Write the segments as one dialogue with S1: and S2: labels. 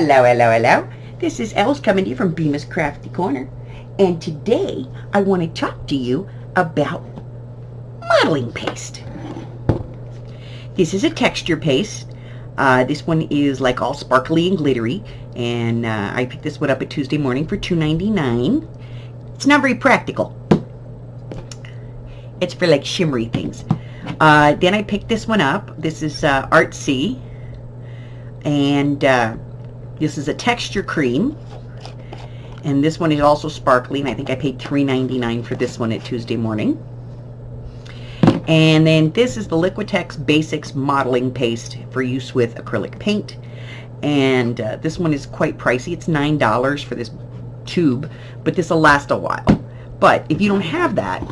S1: Hello, hello, hello. This is Els coming to you from Bemis Crafty Corner. And today I want to talk to you about modeling paste. This is a texture paste. This one is like all sparkly and glittery. And I picked this one up at Tuesday morning for $2.99. It's not very practical. It's for like shimmery things. Then I picked this one up. This is Artsy. And this is a texture cream, and this one is also sparkly, and I think I paid $3.99 for this one at Tuesday morning. And then this is the Liquitex Basics modeling paste for use with acrylic paint, and this one is quite pricey. It's $9 for this tube, but this will last a while. But if you don't have that,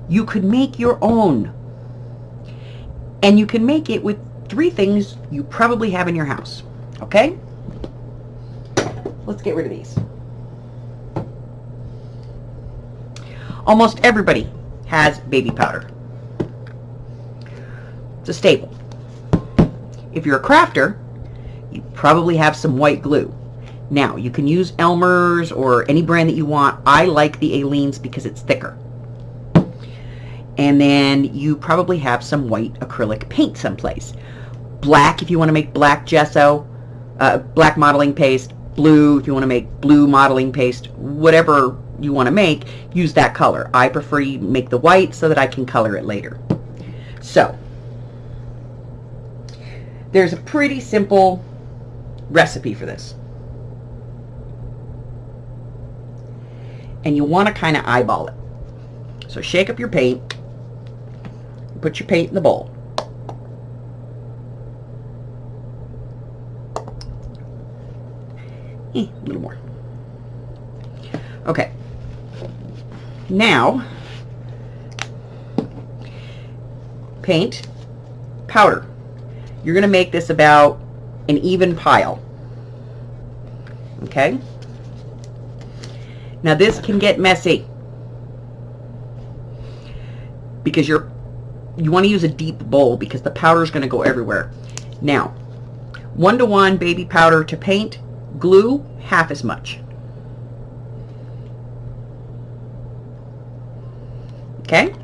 S1: you could make your own, and you can make it with 3 things you probably have in your house. Okay? Let's get rid of these. Almost everybody has baby powder. It's a staple. If you're a crafter, you probably have some white glue. Now, you can use Elmer's or any brand that you want. I like the Aleene's because it's thicker. And then you probably have some white acrylic paint someplace. Black if you want to make black gesso, black modeling paste. Blue if you want to make blue modeling paste. Whatever you want to make, use that color. I prefer you make the white so that I can color it later. So, there's a pretty simple recipe for this. And you want to kind of eyeball it. So shake up your paint. Put your paint in the bowl. A little more. Okay. Now, paint, powder. You're going to make this about an even pile. Okay? Now this can get messy because you want to use a deep bowl because the powder is going to go everywhere. Now, 1-to-1 baby powder to paint. Glue, half as much. Okay?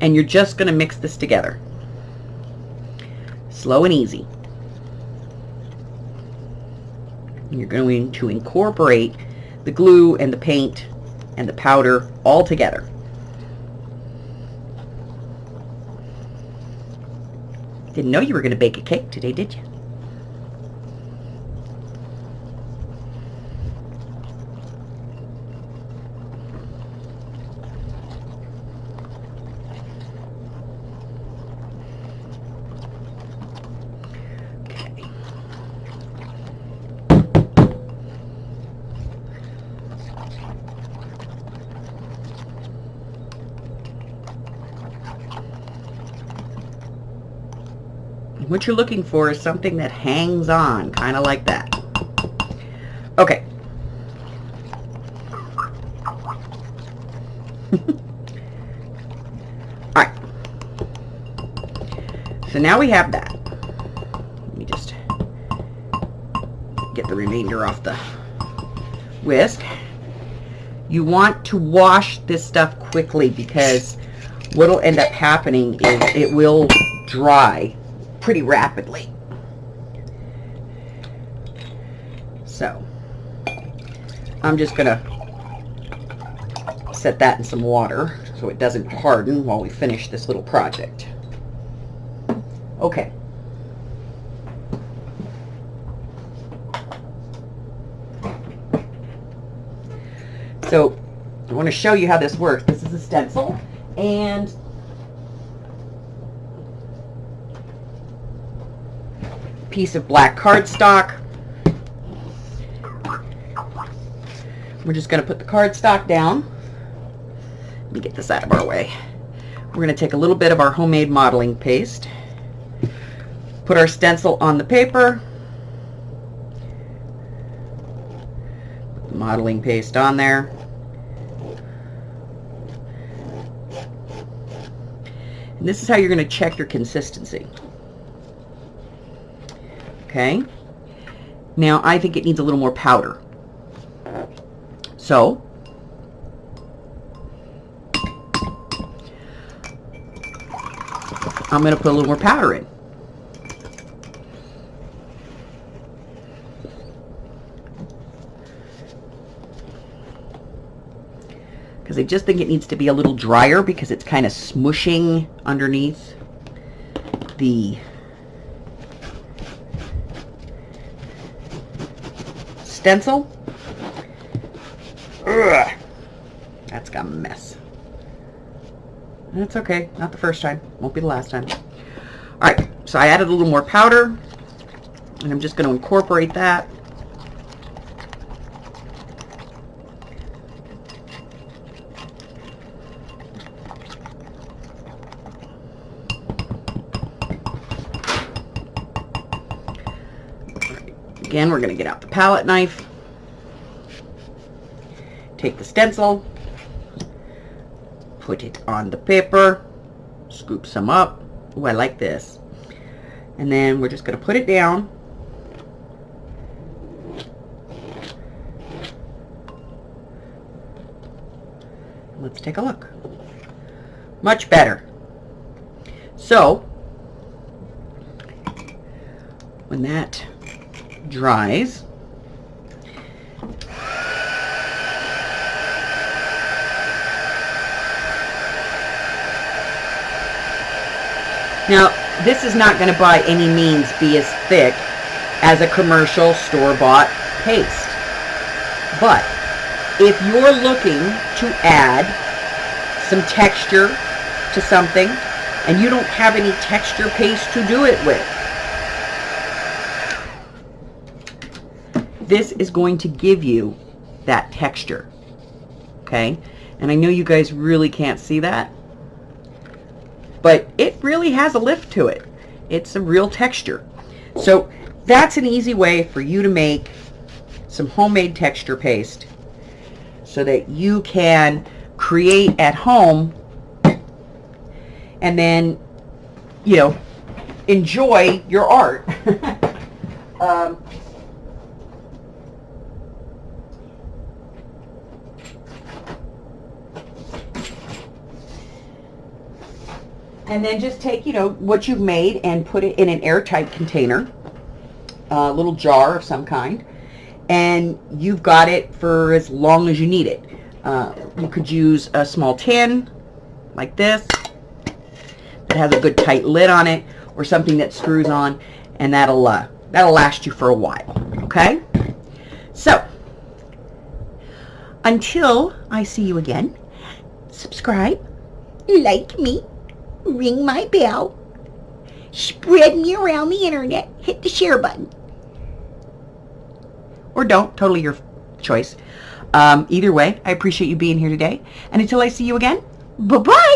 S1: And you're just going to mix this together. Slow and easy. And you're going to incorporate the glue and the paint and the powder all together. Didn't know you were going to bake a cake today, did you? What you're looking for is something that hangs on, kind of like that. Okay. All right. So now we have that. Let me just get the remainder off the whisk. You want to wash this stuff quickly because what will end up happening is it will dry pretty rapidly. So I'm just gonna set that in some water so it doesn't harden while we finish this little project. Okay. So I want to show you how this works. This is a stencil and piece of black cardstock. We're just going to put the cardstock down. Let me get this out of our way. We're going to take a little bit of our homemade modeling paste, put our stencil on the paper, put the modeling paste on there, and this is how you're going to check your consistency. Okay. Now I think it needs a little more powder. So I'm going to put a little more powder in. Because I just think it needs to be a little drier because it's kind of smushing underneath the stencil. Ugh. That's got a mess. That's okay. Not the first time. Won't be the last time. Alright, so I added a little more powder, and I'm just going to incorporate that. Again, we're going to get out the palette knife, take the stencil, put it on the paper, scoop some up. Ooh, I like this. And then we're just going to put it down. Let's take a look. Much better. So, when that dries, now this is not going to by any means be as thick as a commercial store-bought paste, but if you're looking to add some texture to something and you don't have any texture paste to do it with, this is going to give you that texture. Okay? And I know you guys really can't see that, but it really has a lift to it. It's a real texture. So that's an easy way for you to make some homemade texture paste so that you can create at home and then, you know, enjoy your art. And then just take, you know, what you've made and put it in an airtight container, a little jar of some kind, and you've got it for as long as you need it. You could use a small tin like this that has a good tight lid on it, or something that screws on, and that'll last you for a while. Okay? So, until I see you again, subscribe, like me, ring my bell, spread me around the internet, hit the share button. Or don't, totally your choice. Either way, I appreciate you being here today. And until I see you again, bye-bye!